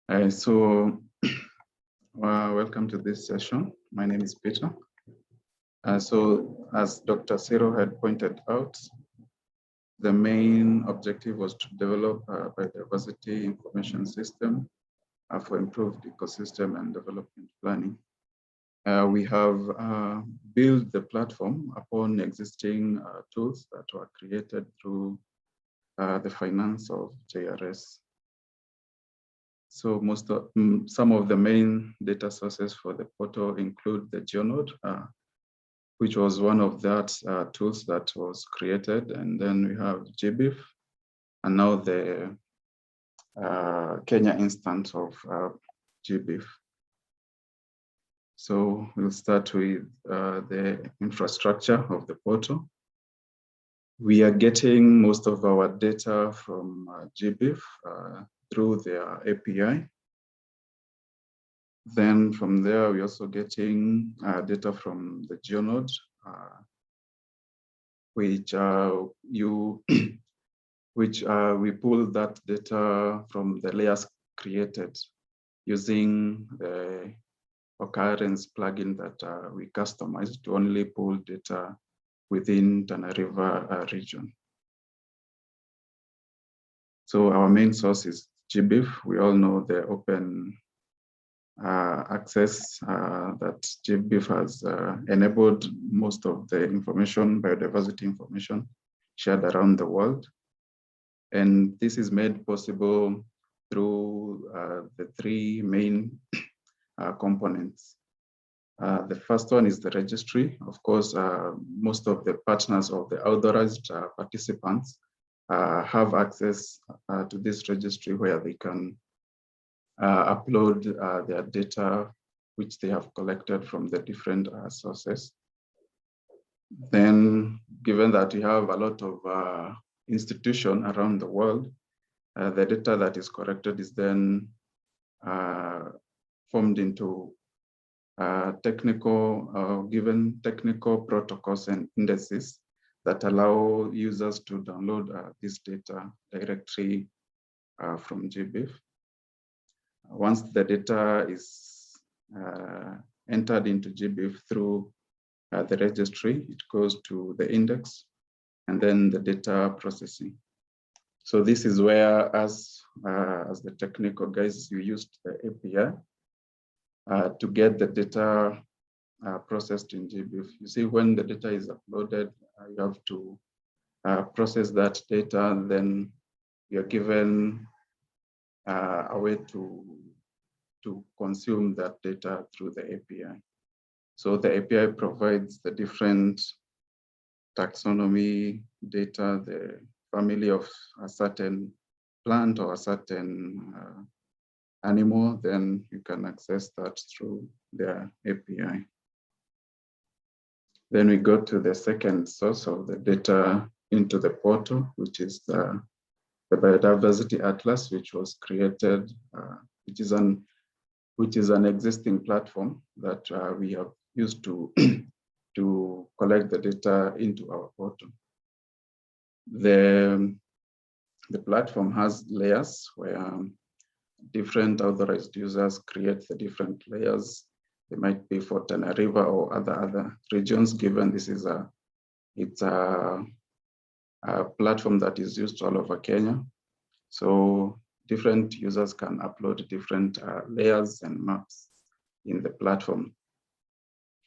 Welcome to this session. My name is Peter. As Dr. Ciro had pointed out, the main objective was to develop a biodiversity information system for improved ecosystem and development planning. We have built the platform upon existing tools that were created through the finance of JRS. So some of the main data sources for the portal include the Geonode, which was one of that tools that was created. And then we have GBIF, and now the Kenya instance of GBIF. So we'll start with the infrastructure of the portal. We are getting most of our data from GBIF through their API. Then from there, we're also getting data from the Geonode, which we pull that data from the layers created using the occurrence plugin that we customized to only pull data within Tana River region. So our main source is GBIF. We all know the open access that GBIF has enabled most of the information, biodiversity information, shared around the world. And this is made possible through the three main components. The first one is the registry. Of course, most of the partners of the authorized participants have access to this registry where they can upload their data which they have collected from the different sources. Then, given that we have a lot of institutions around the world, the data that is collected is then formed into given technical protocols and indices that allow users to download this data directly from GBIF. Once the data is entered into GBIF through the registry, it goes to the index and then the data processing. So this is where, as the technical guys, you used the API to get the data processed in GBIF. You see, when the data is uploaded, you have to process that data, and then you're given a way to consume that data through the API. So the API provides the different taxonomy data, the family of a certain plant or a certain animal, then you can access that through the API. Then we go to the second source of the data into the portal, which is the Biodiversity Atlas, which was created, which is an existing platform that we have used to collect the data into our portal. The platform has layers where different authorized users create the different layers. They might be for Tana River or other regions, given this is a platform that is used all over Kenya. So different users can upload different layers and maps in the platform.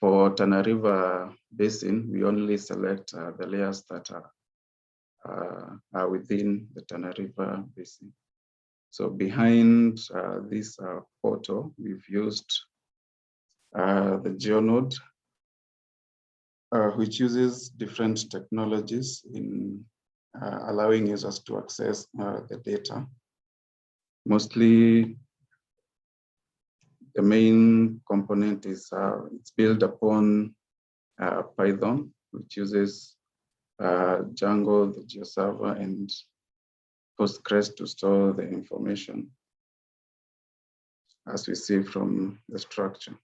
For Tana River Basin, we only select the layers that are within the Tana River Basin. So behind this portal, we've used the Geonode, which uses different technologies in allowing users to access the data. Mostly, the main component is it's built upon Python, which uses Django, the GeoServer, and Postgres to store the information, as we see from the structure.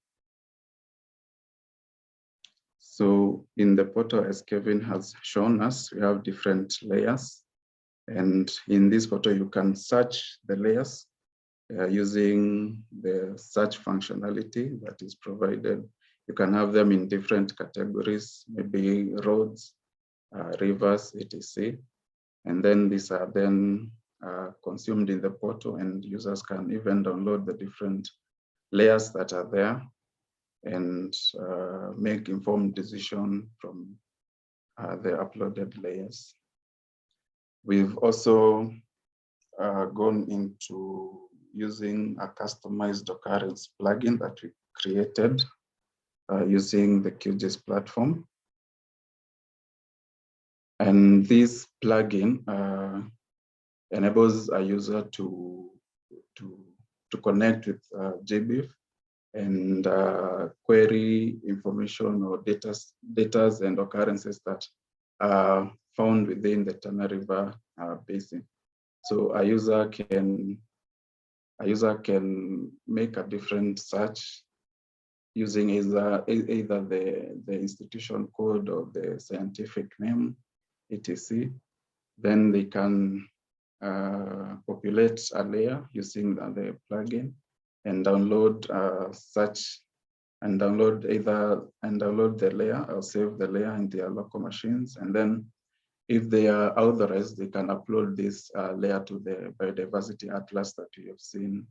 So in the portal, as Kevin has shown us, we have different layers. And in this portal, you can search the layers using the search functionality that is provided. You can have them in different categories, maybe roads, rivers, etc. And then these are then consumed in the portal, and users can even download the different layers that are there and make informed decision from the uploaded layers. We've also gone into using a customized occurrence plugin that we created using the QGIS platform. And this plugin enables a user to connect with GBIF and query information or data and occurrences that are found within the Tana River Basin. So a user can make a different search using either the institution code or the scientific name, etc. Then they can populate a layer using the plugin and download download the layer or save the layer in their local machines. And then if they are authorized, they can upload this layer to the Biodiversity Atlas that we have seen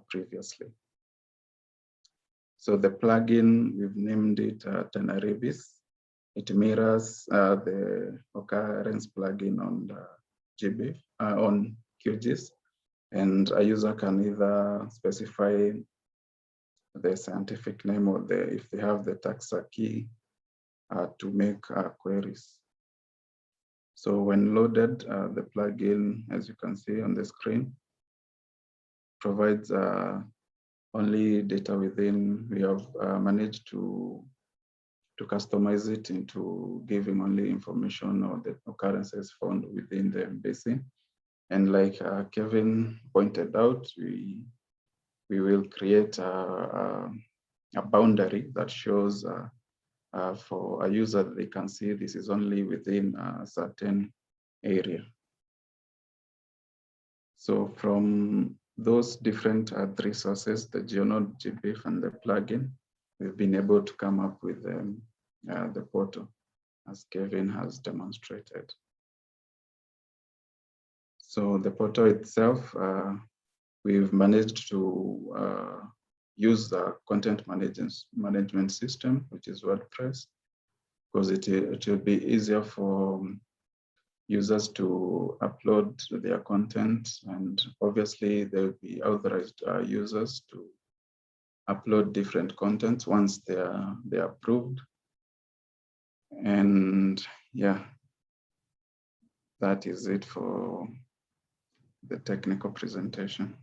previously. So the plugin, we've named it Tana Rivis. It mirrors the occurrence plugin on the GBIF, on QGIS, and a user can either specify the scientific name or if they have the taxa key to make queries. So when loaded, the plugin, as you can see on the screen, provides only data within. We have managed to customize it into giving only information or the occurrences found within the basin. And like Kevin pointed out, we will create a boundary that shows for a user that they can see this is only within a certain area. So from those different three sources, the Geonode, GBIF, and the plugin, we've been able to come up with the portal, as Kevin has demonstrated. So the portal itself, we've managed to use the content management system, which is WordPress, because it will be easier for users to upload their content, and obviously there will be authorized users to upload different contents once they're approved. And yeah, that is it for the technical presentation.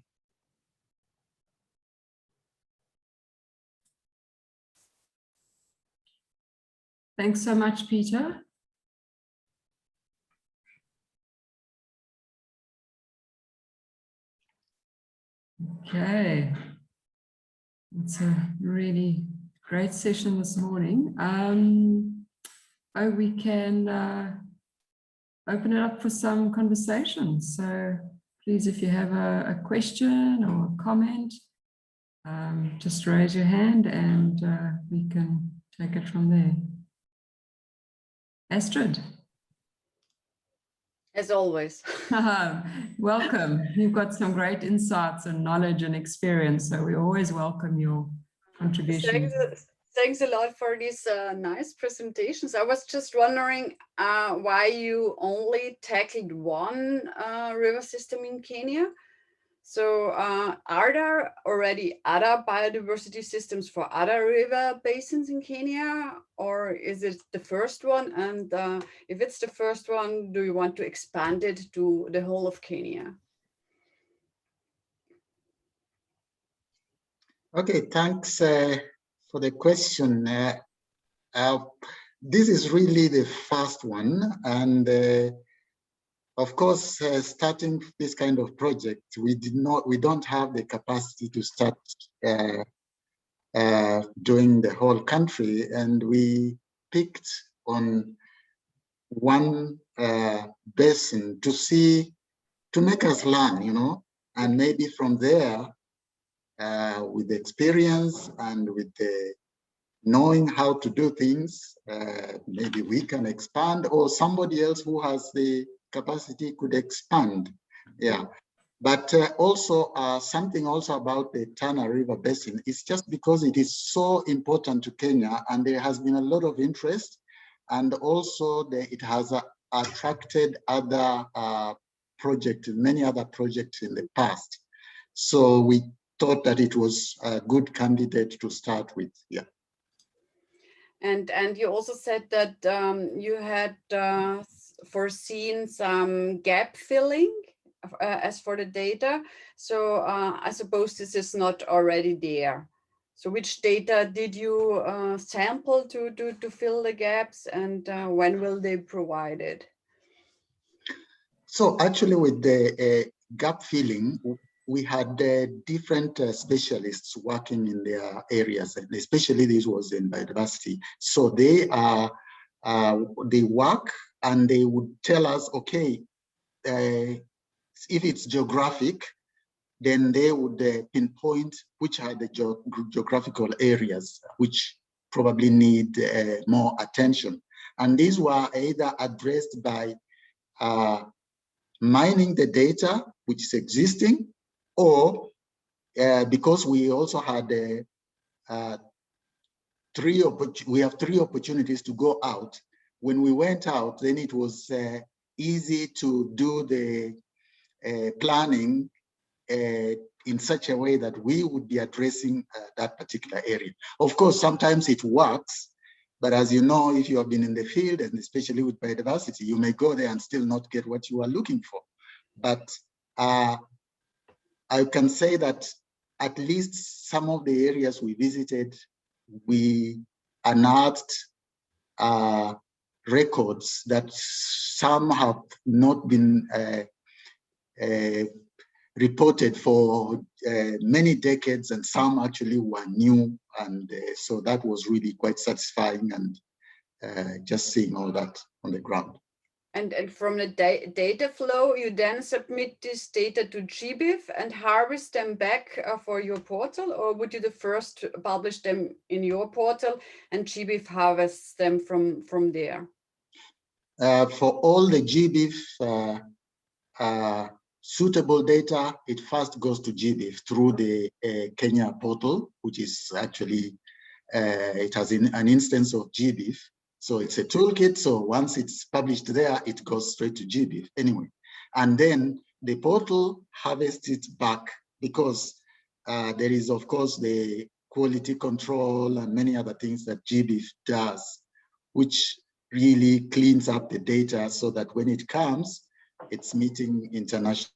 Thanks so much, Peter. Okay, it's a really great session this morning. We can open it up for some conversation. So please, if you have a question or a comment, just raise your hand and we can take it from there. Astrid. As always. Welcome. You've got some great insights and knowledge and experience, so we always welcome your contribution. Thanks a lot for these nice presentations. I was just wondering why you only tackled one river system in Kenya. So are there already other biodiversity systems for other river basins in Kenya, or is it the first one? And if it's the first one, do you want to expand it to the whole of Kenya? Okay, thanks for the question. This is really the first one, and of course, starting this kind of project, we don't have the capacity to start doing the whole country, and we picked on one basin to make us learn, And maybe from there, with the experience and with the knowing how to do things, maybe we can expand, or somebody else who has the capacity could expand. Yeah. But also something also about the Tana River Basin is just because it is so important to Kenya, and there has been a lot of interest, and also it has attracted other projects, many other projects in the past. So we thought that it was a good candidate to start with. Yeah. And you also said that you had foreseen some gap filling as for the data. So I suppose this is not already there. So which data did you sample to fill the gaps, and when will they provide it? So actually with the gap filling, we had different specialists working in their areas, and especially this was in biodiversity. So they work and they would tell us, okay, if it's geographic, then they would pinpoint which are the geographical areas which probably need more attention. And these were either addressed by mining the data which is existing, or because we also had three opportunities to go out. When we went out, then it was easy to do the planning in such a way that we would be addressing that particular area. Of course, sometimes it works, but as you know, if you have been in the field, and especially with biodiversity, you may go there and still not get what you are looking for. But I can say that at least some of the areas we visited, we unearthed records that some have not been reported for many decades, and some actually were new. And so that was really quite satisfying, and just seeing all that on the ground. And from the data flow, you then submit this data to GBIF and harvest them back for your portal, or would you the first publish them in your portal and GBIF harvests them from there? For all the GBIF suitable data, it first goes to GBIF through the Kenya portal, which is actually, it has an instance of GBIF. So it's a toolkit. So once it's published there, it goes straight to GBIF anyway. And then the portal harvests it back, because there is, of course, the quality control and many other things that GBIF does, which really cleans up the data so that when it comes, it's meeting international.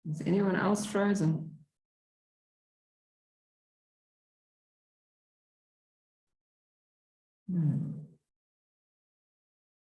Is anyone else frozen?